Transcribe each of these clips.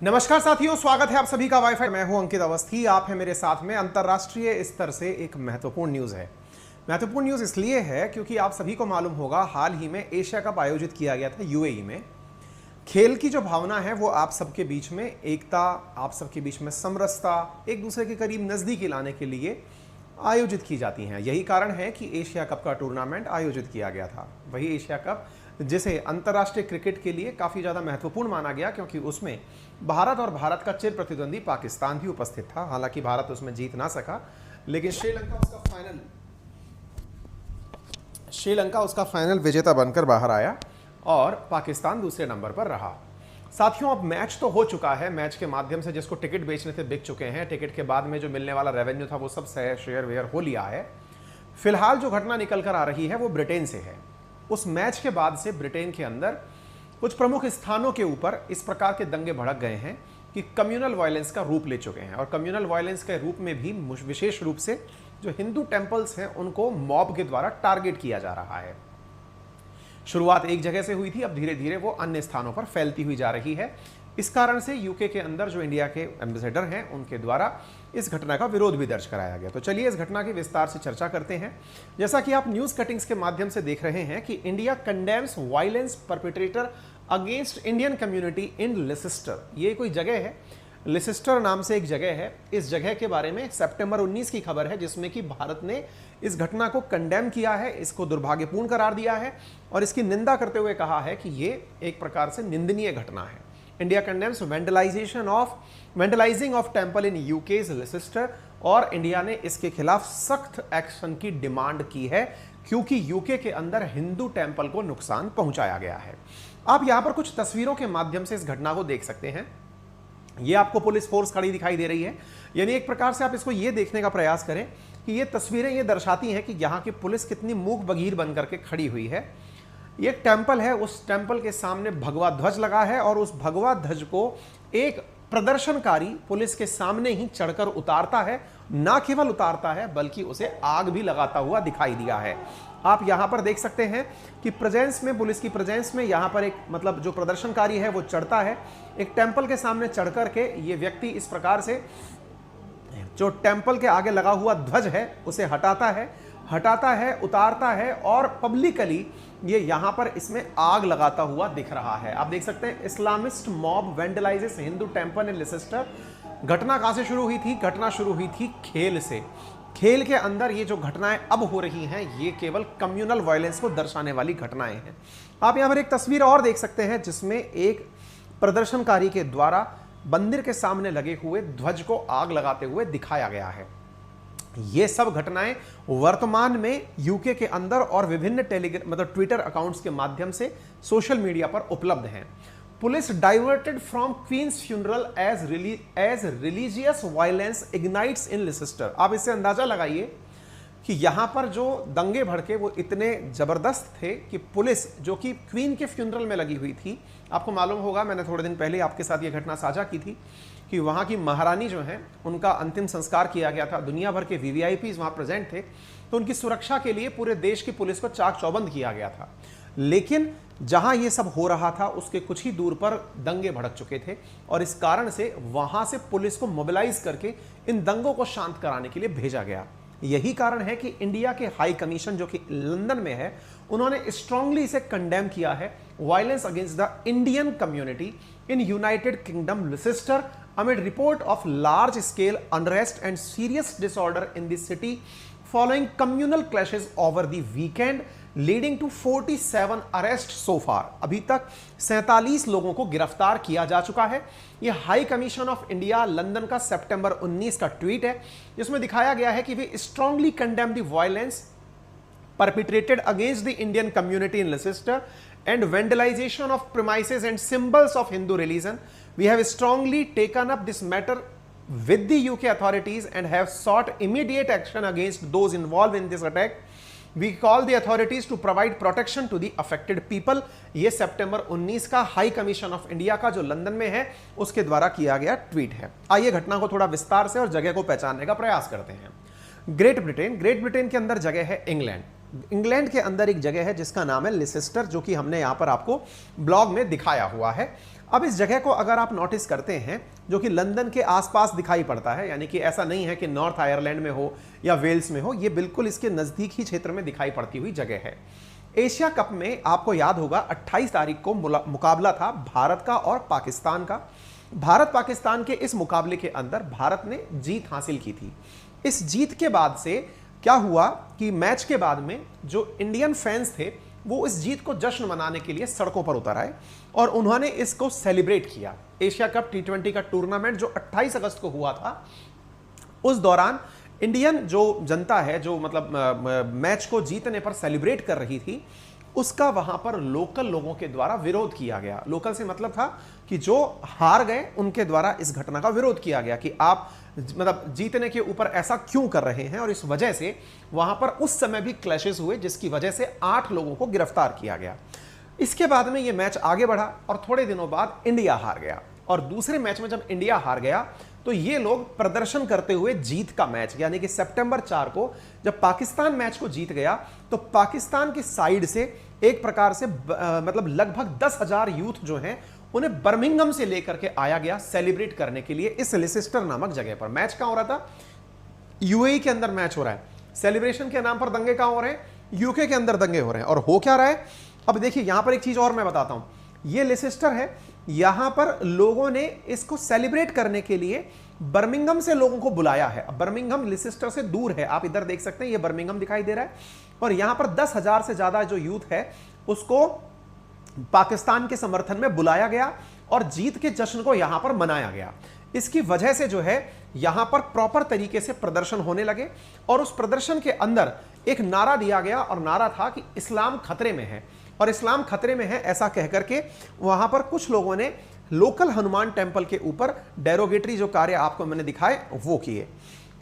नमस्कार साथियों, स्वागत है आप सभी का वाईफाई। मैं हूं अंकित अवस्थी, आप हैं मेरे साथ में। अंतर्राष्ट्रीय स्तर से एक महत्वपूर्ण न्यूज़ है। महत्वपूर्ण न्यूज़ इसलिए है क्योंकि आप सभी को मालूम होगा, हाल ही में एशिया कप आयोजित किया गया था यूएई में। खेल की जो भावना है वो आप सबके बीच में एकता, आप सबके बीच में समरसता, एक दूसरे के करीब नज़दीकी लाने के लिए आयोजित की जाती हैं। यही कारण है कि एशिया कप का टूर्नामेंट आयोजित किया गया था। वही एशिया कप जिसे अंतर्राष्ट्रीय क्रिकेट के लिए काफ़ी ज़्यादा महत्वपूर्ण माना गया, क्योंकि उसमें भारत और भारत का चिर प्रतिद्वंदी पाकिस्तान भी उपस्थित था। हालांकि भारत उसमें जीत ना सका, लेकिन श्रीलंका उसका फाइनल विजेता बनकर बाहर आया और पाकिस्तान दूसरे नंबर पर रहा। साथियों, अब मैच तो हो चुका है। मैच के माध्यम से जिसको टिकट बेचने थे बिक चुके हैं। टिकट के बाद में जो मिलने वाला रेवेन्यू था वो सब शेयर वेयर हो लिया है। फिलहाल जो घटना निकल कर आ रही है वो ब्रिटेन से है। उस मैच के बाद से ब्रिटेन के अंदर कुछ प्रमुख स्थानों के ऊपर इस प्रकार के दंगे भड़क गए हैं कि कम्युनल वायलेंस का रूप ले चुके हैं। और कम्युनल वायलेंस के रूप में भी विशेष रूप से जो हिंदू टेम्पल्स हैं उनको मॉब के द्वारा टारगेट किया जा रहा है। शुरुआत एक जगह से हुई थी, अब धीरे धीरे वो अन्य स्थानों पर फैलती हुई जा रही है। इस कारण से यूके के अंदर जो इंडिया के एम्बेसडर हैं उनके द्वारा इस घटना का विरोध भी दर्ज कराया गया। तो चलिए इस घटना की विस्तार से चर्चा करते हैं। जैसा कि आप न्यूज कटिंग्स के माध्यम से देख रहे हैं कि India condemns violence perpetrator against Indian community in Leicester. ये कोई जगह है, लेसेस्टर नाम से एक जगह है। इस जगह के बारे में सितंबर 19 की खबर है, जिसमें कि भारत ने इस घटना को कंडेम किया है, इसको दुर्भाग्यपूर्ण करार दिया है और इसकी निंदा करते हुए कहा है कि ये एक प्रकार से निंदनीय घटना है। India condemns vandalising of temple in UK's Leicester, और इंडिया ने इसके खिलाफ सख्त एक्शन की डिमांड की है, क्योंकि यूके के अंदर हिंदू टेम्पल को नुकसान पहुंचाया गया है। आप यहां पर कुछ तस्वीरों के माध्यम से इस घटना को देख सकते हैं। ये आपको पुलिस फोर्स खड़ी दिखाई दे रही है। यानी एक प्रकार से आप इसको ये देखने का प्रयास करें कि ये तस्वीरें ये दर्शाती हैं कि यहाँ की पुलिस कितनी मूक बगीर बनकर के खड़ी हुई है। ये एक टेम्पल है, उस टेम्पल के सामने भगवा ध्वज लगा है और उस भगवा ध्वज को एक प्रदर्शनकारी पुलिस के सामने ही चढ़कर उतारता है। ना केवल उतारता है बल्कि उसे आग भी लगाता हुआ दिखाई दिया है। आप यहां पर देख सकते हैं कि प्रेजेंस में, पुलिस की प्रेजेंस में यहां पर एक जो प्रदर्शनकारी है वो चढ़ता है। एक टेम्पल के सामने चढ़कर के ये व्यक्ति इस प्रकार से जो टेम्पल के आगे लगा हुआ ध्वज है उसे हटाता है, उतारता है और पब्लिकली ये यहां पर इसमें आग लगाता हुआ दिख रहा है। आप देख सकते हैं, Islamist mob vandalises Hindu temple in Leicester. घटना कहां से शुरू हुई थी? घटना शुरू हुई थी खेल से। खेल के अंदर ये जो घटनाएं अब हो रही हैं ये केवल कम्युनल वायलेंस को दर्शाने वाली घटनाएं हैं। आप यहां पर एक तस्वीर और देख सकते हैं जिसमें एक प्रदर्शनकारी के द्वारा मंदिर के सामने लगे हुए ध्वज को आग लगाते हुए दिखाया गया है। ये सब घटनाएं वर्तमान में यूके के अंदर और विभिन्न ट्विटर अकाउंट्स के माध्यम से सोशल मीडिया पर उपलब्ध हैं। Police diverted from Queen's funeral as religious violence ignites in Leicester. आप इससे अंदाजा लगाइए कि यहां पर जो दंगे भड़के वो इतने जबरदस्त थे कि पुलिस जो कि क्वीन के फ्यूनरल में लगी हुई थी, आपको मालूम होगा मैंने थोड़े दिन पहले आपके साथ ये घटना साझा की थी कि वहां की महारानी जो हैं उनका अंतिम संस्कार किया गया था। दुनिया भर के वीवीआईपीज वहां प्रेजेंट थे, तो उनकी सुरक्षा के लिए पूरे देश की पुलिस को चाक चौबंद किया गया था। लेकिन जहां ये सब हो रहा था उसके कुछ ही दूर पर दंगे भड़क चुके थे और इस कारण से वहां से पुलिस को मोबिलाइज करके इन दंगों को शांत कराने के लिए भेजा गया। यही कारण है कि इंडिया के हाई कमीशन जो कि लंदन में है, उन्होंने स्ट्रांगली इसे कंडेम किया है। Violence against the Indian community in United kingdom Leicester amid report of large scale unrest and serious disorder in the city following communal clashes over the weekend leading to 47 arrests so far। अभी तक 47 लोगों को गिरफ्तार किया जा चुका है। यह high commission of India London का सितंबर 19 का ट्वीट है, जिसमें दिखाया गया है कि वे strongly condemn the violence perpetrated against the Indian community in Leicester and vandalization of premises and symbols of Hindu religion. We have strongly taken up this matter with the UK authorities and have sought immediate action against those involved in this attack. We call the authorities to provide protection to the affected people। ये सितंबर 19 का high commission of India का जो London में है उसके द्वारा किया गया ट्वीट है। आइए घटना को थोड़ा विस्तार से और जगह को पहचानने का प्रयास करते हैं। ग्रेट ब्रिटेन के अंदर जगह है इंग्लैंड के अंदर एक जगह है जिसका नाम है लेसेस्टर, जो कि हमने यहां पर आपको ब्लॉग में दिखाया हुआ है। अब इस जगह को अगर आप नोटिस करते हैं, जो कि लंदन के आसपास दिखाई पड़ता है, यानी कि ऐसा नहीं है कि नॉर्थ आयरलैंड में हो या वेल्स में हो, ये बिल्कुल इसके नजदीक ही क्षेत्र में दिखाई पड़ती हुई जगह है। एशिया कप में आपको याद होगा 28 तारीख को मुकाबला था भारत का और पाकिस्तान का। भारत पाकिस्तान के इस मुकाबले के अंदर भारत ने जीत हासिल की थी। इस जीत के बाद से क्या हुआ कि मैच के बाद में जो इंडियन फैंस थे वो इस जीत को जश्न मनाने के लिए सड़कों पर उतर आए और उन्होंने इसको सेलिब्रेट किया। एशिया कप T20 का टूर्नामेंट जो 28 अगस्त को हुआ था, उस दौरान इंडियन जो जनता है, जो मतलब मैच को जीतने पर सेलिब्रेट कर रही थी, उसका वहां पर लोकल लोगों के द्वारा विरोध किया गया। लोकल से मतलब था कि जो हार गए उनके द्वारा इस घटना का विरोध किया गया कि आप मतलब जीतने के ऊपर ऐसा क्यों कर रहे हैं, और इस वजह से वहां पर उस समय भी क्लैशेस हुए, जिसकी वजह से 8 लोगों को गिरफ्तार किया गया। इसके बाद में यह मैच आगे बढ़ा और थोड़े दिनों बाद इंडिया हार गया, और दूसरे मैच में जब इंडिया हार गया तो ये लोग प्रदर्शन करते हुए जीत का मैच, यानी कि सितंबर 4 को जब पाकिस्तान मैच को जीत गया तो पाकिस्तान की साइड से एक प्रकार से मतलब लगभग 10,000 यूथ जो हैं उन्हें बर्मिंघम से लेकर के आया गया सेलिब्रेट करने के लिए इस लिसेस्टर नामक जगह पर। मैच कहां हो रहा था? यूएई के अंदर मैच हो रहा है। सेलिब्रेशन के नाम पर दंगे कहां हो रहे हैं? यूके के अंदर दंगे हो रहे हैं। और हो क्या रहा है? अब देखिए यहां पर एक चीज और मैं बताता हूं। यह लिसेस्टर है, यहां पर लोगों ने इसको सेलिब्रेट करने के लिए बर्मिंघम से लोगों को बुलाया है। अब बर्मिंघम लिसेस्टर से दूर है, आप इधर देख सकते हैं, यह बर्मिंघम दिखाई दे रहा है, और यहां पर 10,000 से ज्यादा जो यूथ है उसको पाकिस्तान के समर्थन में बुलाया गया और जीत के जश्न को यहां पर मनाया गया। इसकी वजह से जो है यहां पर प्रॉपर तरीके से प्रदर्शन होने लगे, और उस प्रदर्शन के अंदर एक नारा दिया गया, और नारा था कि इस्लाम खतरे में है, और इस्लाम खतरे में है ऐसा कहकर के वहां पर कुछ लोगों ने लोकल हनुमान टेम्पल के ऊपर डेरोगेटरी जो कार्य आपको मैंने दिखाए वो किए।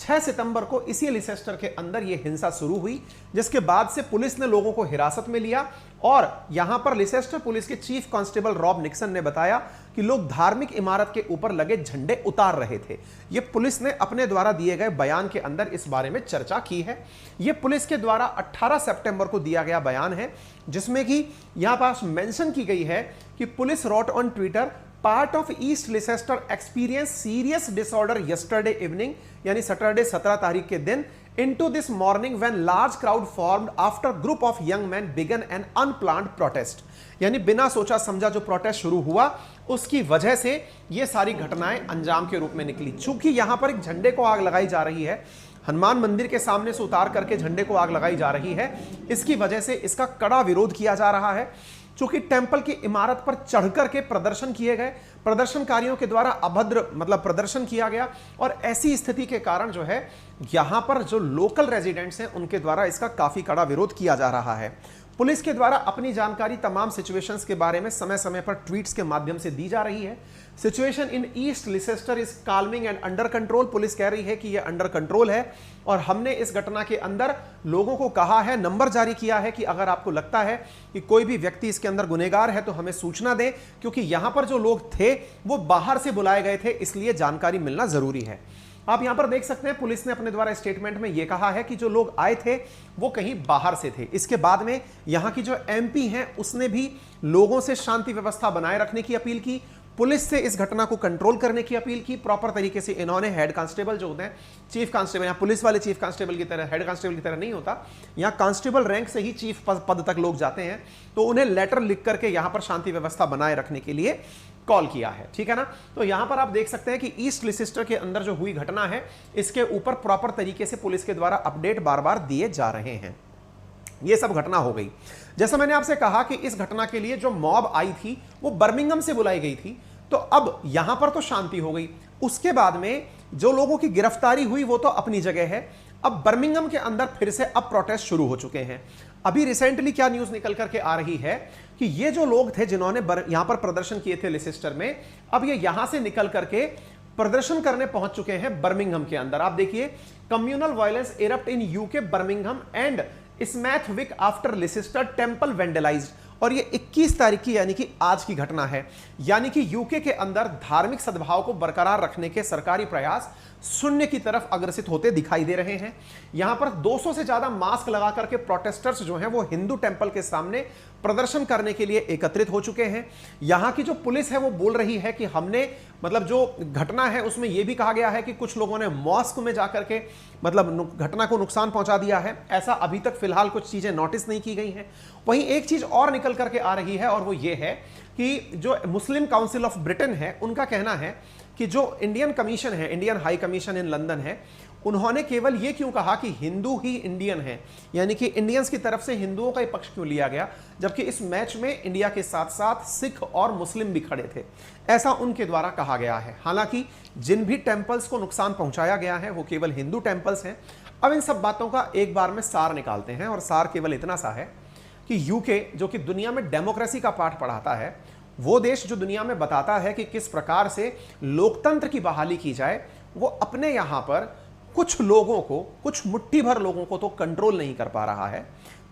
6 सितंबर को इसी लिसेस्टर के अंदर यह हिंसा शुरू हुई, जिसके बाद से पुलिस ने लोगों को हिरासत में लिया, और यहां पर लिसेस्टर पुलिस के चीफ कांस्टेबल रॉब निक्सन ने बताया कि लोग धार्मिक इमारत के ऊपर लगे झंडे उतार रहे थे। यह पुलिस ने अपने द्वारा दिए गए बयान के अंदर इस बारे में चर्चा की है। यह पुलिस के द्वारा 18 सितंबर को दिया गया बयान है, जिसमें कि यहां पास मेंशन की गई है कि police road on Twitter, part of east Leicester experience serious disorder yesterday evening, यानी सैटरडे 17 तारीख के दिन, into this morning when large crowd formed after group of young men began an unplanned protest। यानी बिना सोचा समझा जो प्रोटेस्ट शुरू हुआ उसकी वजह से ये सारी घटनाएं अंजाम के रूप में निकली। चूंकि यहां पर एक झंडे को आग लगाई जा रही है, हनुमान मंदिर के सामने से उतार करके झंडे को आग लगाई जा रही है, इसकी वजह से इसका कड़ा विरोध किया जा रहा है। चूंकि टेंपल की इमारत पर चढ़कर के प्रदर्शन किए गए, प्रदर्शनकारियों के द्वारा अभद्र मतलब प्रदर्शन किया गया, और ऐसी स्थिति के कारण जो है यहां पर जो लोकल रेजिडेंट्स हैं उनके द्वारा इसका काफी कड़ा विरोध किया जा रहा है। पुलिस के द्वारा अपनी जानकारी तमाम सिचुएशंस के बारे में समय समय पर ट्वीट्स के माध्यम से दी जा रही है। Situation in east Leicester is calming and under control. Police कह रही है कि यह अंडर कंट्रोल है, और हमने इस घटना के अंदर लोगों को कहा है, नंबर जारी किया है कि अगर आपको लगता है कि कोई भी व्यक्ति इसके अंदर गुनहगार है तो हमें सूचना दें, क्योंकि यहां पर जो लोग थे वो बाहर से बुलाए गए थे, इसलिए जानकारी मिलना जरूरी है। आप यहां पर देख सकते हैं पुलिस ने अपने द्वारा स्टेटमेंट में यह कहा है कि जो लोग आए थे वो कहीं बाहर से थे। इसके बाद में यहां की जो एमपी हैं उसने भी लोगों से शांति व्यवस्था बनाए रखने की अपील की, पुलिस से इस घटना को कंट्रोल करने की अपील की। प्रॉपर तरीके से इन्होंने हेड कांस्टेबल जो होते हैं, चीफ कांस्टेबल, यहाँ पुलिस वाले चीफ कांस्टेबल की तरह, हेड कांस्टेबल की तरह नहीं होता, यहाँ कांस्टेबल रैंक से ही चीफ पद तक लोग जाते हैं, तो उन्हें लेटर लिख करके यहाँ पर शांति व्यवस्था बनाए रखने के लिए कॉल किया है। ठीक है ना? तो यहां पर आप देख सकते हैं कि ईस्ट लिसेस्टर के अंदर जो हुई घटना है इसके ऊपर प्रॉपर तरीके से पुलिस के द्वारा अपडेट बार बार दिए जा रहे हैं। यह सब घटना हो गई। जैसा मैंने आपसे कहा कि इस घटना के लिए जो मॉब आई थी वो बर्मिंघम से बुलाई गई थी, तो अब यहां पर तो शांति हो गई। उसके बाद में जो लोगों की गिरफ्तारी हुई वो तो अपनी जगह है, अब बर्मिंघम के अंदर फिर से अब प्रोटेस्ट शुरू हो चुके हैं। अभी रिसेंटली क्या न्यूज निकल करके आ रही है कि ये जो लोग थे जिन्होंने यहां पर प्रदर्शन किए थे लिसेस्टर में, अब ये यहां से निकल करके प्रदर्शन करने पहुंच चुके हैं बर्मिंघम के अंदर। आप देखिए, communal violence erupt in UK Birmingham and Smethwick after Leicester temple vandalised. और ये 21 तारीख की यानी कि आज की घटना है। यानी कि यूके के अंदर धार्मिक सद्भाव को बरकरार रखने के सरकारी प्रयास शून्य की तरफ अग्रसित होते दिखाई दे रहे हैं। यहां पर 200 से ज्यादा मास्क लगा करके प्रोटेस्टर्स जो हैं वो हिंदू टेंपल के सामने प्रदर्शन करने के लिए एकत्रित हो चुके हैं। यहां की जो पुलिस है वो बोल रही है कि हमने मतलब जो घटना है उसमें यह भी कहा गया है कि कुछ लोगों ने मॉस्क में जाकर के मतलब घटना को नुकसान पहुंचा दिया है। ऐसा अभी तक फिलहाल कुछ चीजें नोटिस नहीं की गई हैं। वहीं एक चीज और निकल करके आ रही है और वो ये है कि जो मुस्लिम काउंसिल ऑफ ब्रिटेन है उनका कहना है कि जो इंडियन कमीशन है, Indian high commission in London है, उन्होंने केवल ये क्यों कहा कि हिंदू ही इंडियन है, यानी कि इंडियंस की तरफ से हिंदुओं का ही पक्ष क्यों लिया गया, जबकि इस मैच में इंडिया के साथ साथ सिख और मुस्लिम भी खड़े थे, ऐसा उनके द्वारा कहा गया है। हालांकि जिन भी टेंपल्स को नुकसान पहुंचाया गया है वो केवल हिंदू टेंपल्स हैं। अब इन सब बातों का एक बार में सार निकालते हैं और सार केवल इतना सा है कि यूके जो कि दुनिया में डेमोक्रेसी का पाठ पढ़ाता है, वो देश जो दुनिया में बताता है कि किस प्रकार से लोकतंत्र की बहाली की जाए, वो अपने यहां पर कुछ लोगों को, कुछ मुट्ठी भर लोगों को तो कंट्रोल नहीं कर पा रहा है।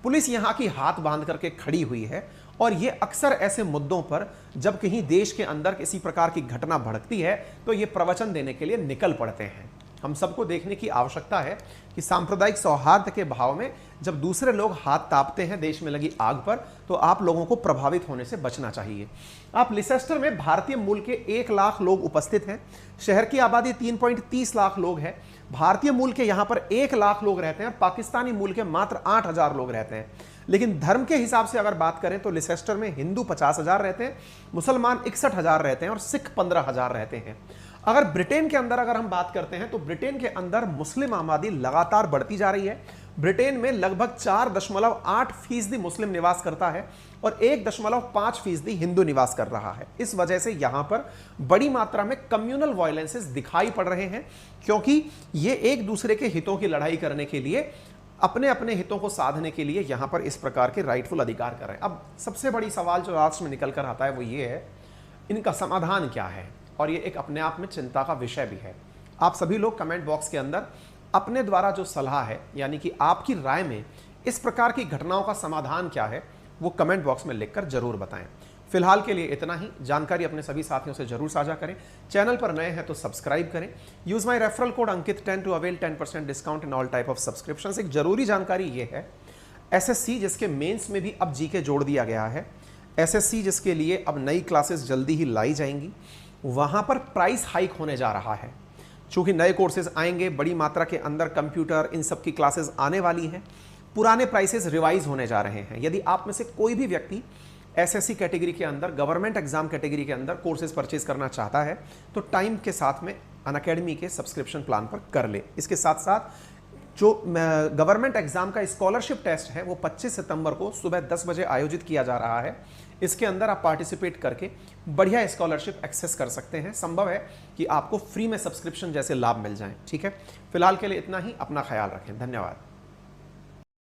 पुलिस यहां की हाथ बांध करके खड़ी हुई है और ये अक्सर ऐसे मुद्दों पर जब कहीं देश के अंदर किसी प्रकार की घटना भड़कती है तो ये प्रवचन देने के लिए निकल पड़ते हैं। हम सबको देखने की आवश्यकता है कि सांप्रदायिक सौहार्द के भाव में जब दूसरे लोग हाथ तापते हैं देश में लगी आग पर, तो आप लोगों को प्रभावित होने से बचना चाहिए। आप लिसेस्टर में भारतीय मूल के 1 लाख लोग उपस्थित हैं। शहर की आबादी 3.30 लाख लोग है। भारतीय मूल के यहां पर 1 लाख लोग रहते हैं और पाकिस्तानी मूल के मात्र 8,000 लोग रहते हैं। लेकिन धर्म के हिसाब से अगर बात करें तो लिसेस्टर में हिंदू 50,000 रहते हैं, मुसलमान 61,000 रहते हैं और सिख 15,000 रहते हैं। अगर ब्रिटेन के अंदर अगर हम बात करते हैं तो ब्रिटेन के अंदर मुस्लिम आबादी लगातार बढ़ती जा रही है। ब्रिटेन में लगभग 4.8% मुस्लिम निवास करता है और 1.5% हिंदू निवास कर रहा है। इस वजह से यहां पर बड़ी मात्रा में कम्युनल वायलेंसेस दिखाई पड़ रहे हैं, क्योंकि ये एक दूसरे के हितों की लड़ाई करने के लिए, अपने अपने हितों को साधने के लिए यहां पर इस प्रकार के राइटफुल अधिकार कर रहे हैं। अब सबसे बड़ी सवाल जो लास्ट में निकल कर आता है वो ये है, इनका समाधान क्या है, और ये एक अपने आप में चिंता का विषय भी है। आप सभी लोग कमेंट बॉक्स के अंदर अपने द्वारा जो सलाह है, यानी कि आपकी राय में इस प्रकार की घटनाओं का समाधान क्या है, वो कमेंट बॉक्स में लिखकर जरूर बताएं। फिलहाल के लिए इतना ही। जानकारी अपने सभी साथियों से जरूर साझा करें। चैनल पर नए हैं तो सब्सक्राइब करें। यूज माय रेफरल कोड अंकित10 to avail 10% discount in all type of subscriptions. एक जरूरी जानकारी ये है, एसएससी जिसके मेंस में भी अब जीके जोड़ दिया गया है, एसएससी जिसके लिए अब नई क्लासेस जल्दी ही लाई जाएंगी, वहां पर प्राइस हाइक होने जा रहा है। चूंकि नए कोर्सेज आएंगे, बड़ी मात्रा के अंदर कंप्यूटर, इन सब की क्लासेस आने वाली हैं, पुराने प्राइसेस रिवाइज होने जा रहे हैं। यदि आप में से कोई भी व्यक्ति एसएससी कैटेगरी के अंदर, गवर्नमेंट एग्जाम कैटेगरी के अंदर कोर्सेज परचेज करना चाहता है तो टाइम के साथ में अनअकैडमी के सब्सक्रिप्शन प्लान पर कर ले। इसके साथ साथ जो गवर्नमेंट एग्जाम का स्कॉलरशिप टेस्ट है वो 25 सितंबर को सुबह 10 बजे आयोजित किया जा रहा है। इसके अंदर आप पार्टिसिपेट करके बढ़िया स्कॉलरशिप एक्सेस कर सकते हैं। संभव है कि आपको फ्री में सब्सक्रिप्शन जैसे लाभ मिल जाएं। ठीक है, फिलहाल के लिए इतना ही। अपना ख्याल रखें। धन्यवाद।